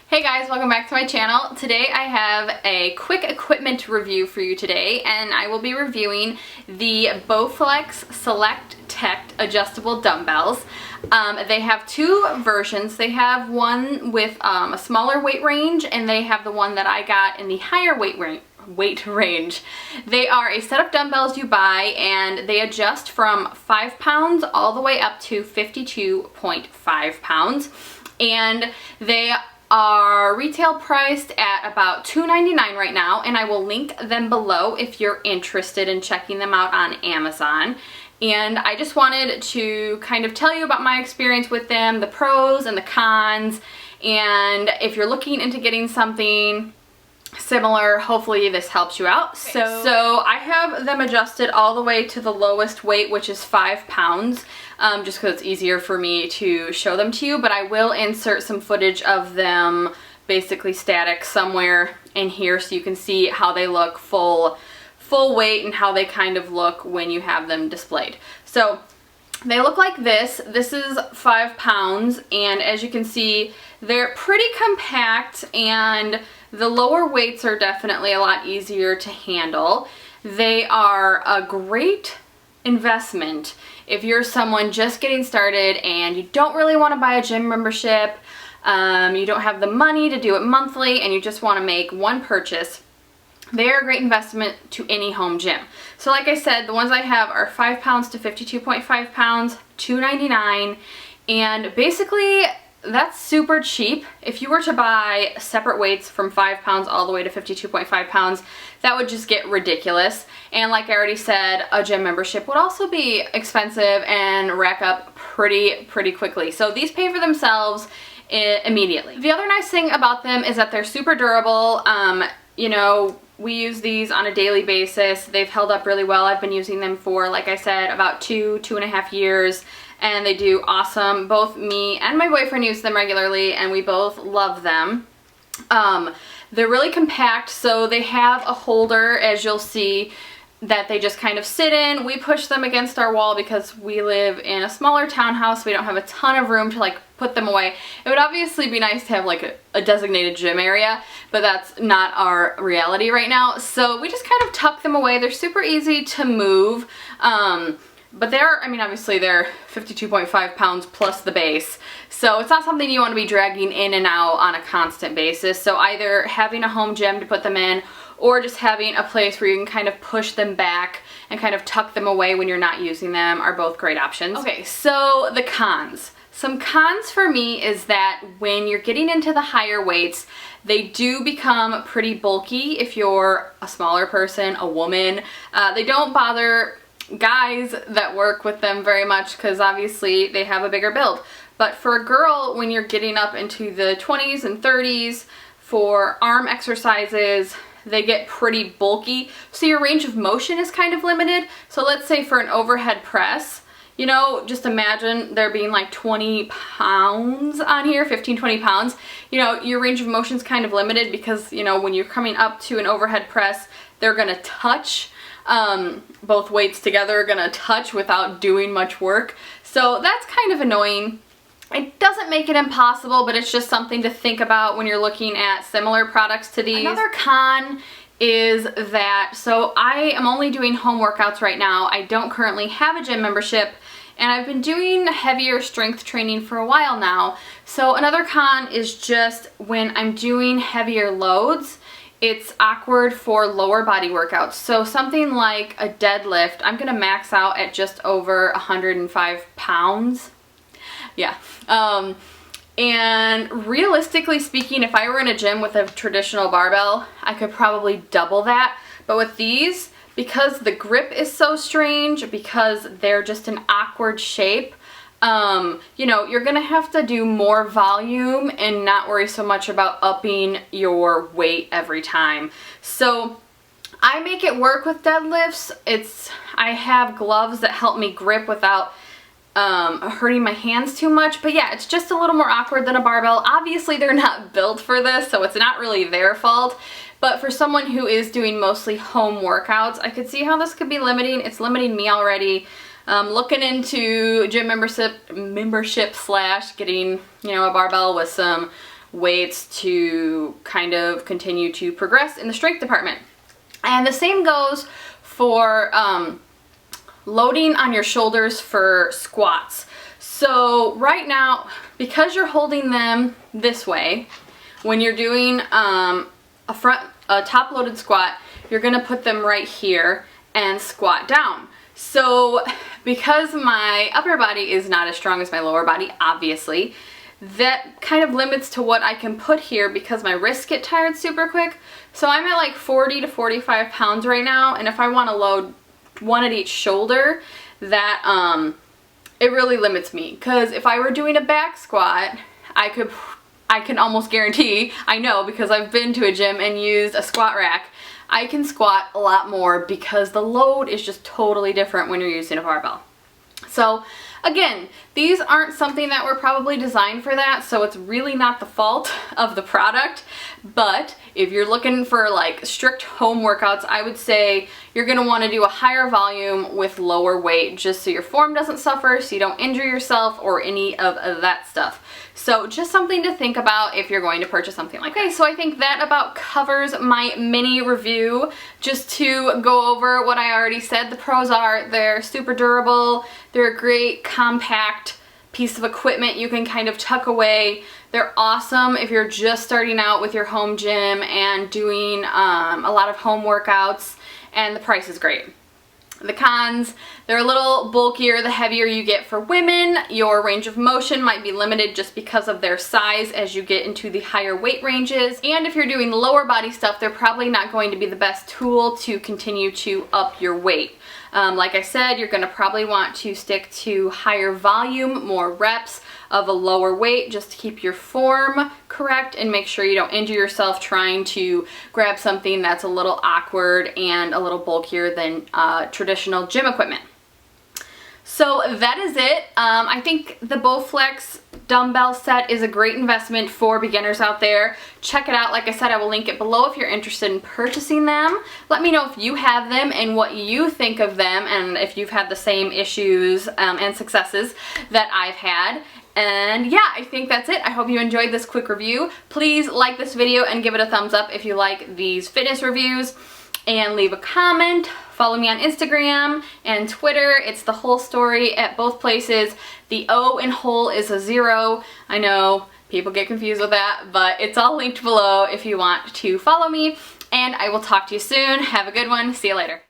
Hey guys, welcome back to my channel. Today I have a quick equipment review for you today, and I will be reviewing the Bowflex SelectTech adjustable dumbbells. They have two versions. They have one with a smaller weight range, and they have the one that I got in the higher weight range. They are a set of dumbbells you buy, and they adjust from 5 pounds all the way up to 52.5 pounds, and they are retail priced at about $2.99 right now, and I will link them below if you're interested in checking them out on Amazon. And I just wanted to kind of tell you about my experience with them, the pros and the cons, and if you're looking into getting something similar, hopefully this helps you out. So I have them adjusted all the way to the lowest weight, which is 5 pounds, just because it's easier for me to show them to you, but I will insert some footage of them basically static somewhere in here so you can see how they look full weight and how they kind of look when you have them displayed. So they look like this. This is 5 pounds, and as you can see, they're pretty compact, and the lower weights are definitely a lot easier to handle. They are a great investment if you're someone just getting started and you don't really want to buy a gym membership, you don't have the money to do it monthly, and you just want to make one purchase. They're a great investment to any home gym. So like I said, the ones I have are 5 pounds to 52.5 pounds, $2.99, and basically that's super cheap. If you were to buy separate weights from 5 pounds all the way to 52.5 pounds, that would just get ridiculous. And like I already said, a gym membership would also be expensive and rack up pretty quickly. So these pay for themselves immediately. The other nice thing about them is that they're super durable. You know, we use these on a daily basis. They've held up really well. I've been using them for, like I said, about 2.5 years. And they do awesome. Both me and my boyfriend use them regularly, and we both love them. They're really compact, so they have a holder, as you'll see, that they just kind of sit in. We push them against our wall because we live in a smaller townhouse. We don't have a ton of room to like put them away. It would obviously be nice to have like a designated gym area, but that's not our reality right now. So we just kind of tuck them away. They're super easy to move. But they're, I mean, obviously they're 52.5 pounds plus the base. So it's not something you want to be dragging in and out on a constant basis. So either having a home gym to put them in, or just having a place where you can kind of push them back and kind of tuck them away when you're not using them are both great options. Okay, so the cons. Some cons for me is that when you're getting into the higher weights, they do become pretty bulky if you're a smaller person, a woman. They don't bother guys that work with them very much because obviously they have a bigger build. But for a girl, when you're getting up into the 20s and 30s for arm exercises, they get pretty bulky, so your range of motion is kind of limited. So let's say for an overhead press, you know, just imagine there being like 20 pounds on here, 15-20 pounds. You know, your range of motion is kind of limited because, you know, when you're coming up to an overhead press, they're gonna touch. Both weights together are gonna touch without doing much work. So that's kind of annoying. It doesn't make it impossible, but it's just something to think about when you're looking at similar products to these. Another con is that, so I am only doing home workouts right now. I don't currently have a gym membership, and I've been doing heavier strength training for a while now. So another con is just when I'm doing heavier loads, it's awkward for lower body workouts. So something like a deadlift, I'm gonna max out at just over 105 pounds. Yeah. And realistically speaking, if I were in a gym with a traditional barbell, I could probably double that. But with these, because the grip is so strange, because they're just an awkward shape, you know, you're gonna have to do more volume and not worry so much about upping your weight every time. So I make it work with deadlifts. I have gloves that help me grip without hurting my hands too much, but yeah, it's just a little more awkward than a barbell. Obviously they're not built for this, so it's not really their fault, but for someone who is doing mostly home workouts, I could see how this could be limiting. It's limiting me already. Looking into gym membership slash getting, you know, a barbell with some weights to kind of continue to progress in the strength department. And the same goes for loading on your shoulders for squats. So right now, because you're holding them this way, when you're doing a top loaded squat, you're gonna put them right here and squat down. So because my upper body is not as strong as my lower body, obviously, that kind of limits to what I can put here because my wrists get tired super quick. So I'm at like 40 to 45 pounds right now, and if I want to load one at each shoulder, that it really limits me. Because if I were doing a back squat, I can almost guarantee, I know because I've been to a gym and used a squat rack, I can squat a lot more because the load is just totally different when you're using a barbell. So again, these aren't something that were probably designed for that, so it's really not the fault of the product. But if you're looking for like strict home workouts, I would say you're gonna wanna do a higher volume with lower weight just so your form doesn't suffer, so you don't injure yourself or any of that stuff. So just something to think about if you're going to purchase something like that. Okay, so I think that about covers my mini review. Just to go over what I already said, the pros are they're super durable, they're a great compact piece of equipment you can kind of tuck away. They're awesome if you're just starting out with your home gym and doing a lot of home workouts, and the price is great. The cons, they're a little bulkier the heavier you get for women. Your range of motion might be limited just because of their size as you get into the higher weight ranges. And if you're doing lower body stuff, they're probably not going to be the best tool to continue to up your weight. Like I said, you're going to probably want to stick to higher volume, more reps of a lower weight just to keep your form correct and make sure you don't injure yourself trying to grab something that's a little awkward and a little bulkier than traditional gym equipment. So that is it. I think the Bowflex dumbbell set is a great investment for beginners out there. Check it out. Like I said, I will link it below if you're interested in purchasing them. Let me know if you have them and what you think of them, and if you've had the same issues and successes that I've had. And yeah, I think that's it. I hope you enjoyed this quick review. Please like this video and give it a thumbs up if you like these fitness reviews, and leave a comment. Follow me on Instagram and Twitter. It's the whole story at both places. The O in whole is a 0. I know people get confused with that, but it's all linked below if you want to follow me. And I will talk to you soon. Have a good one. See you later.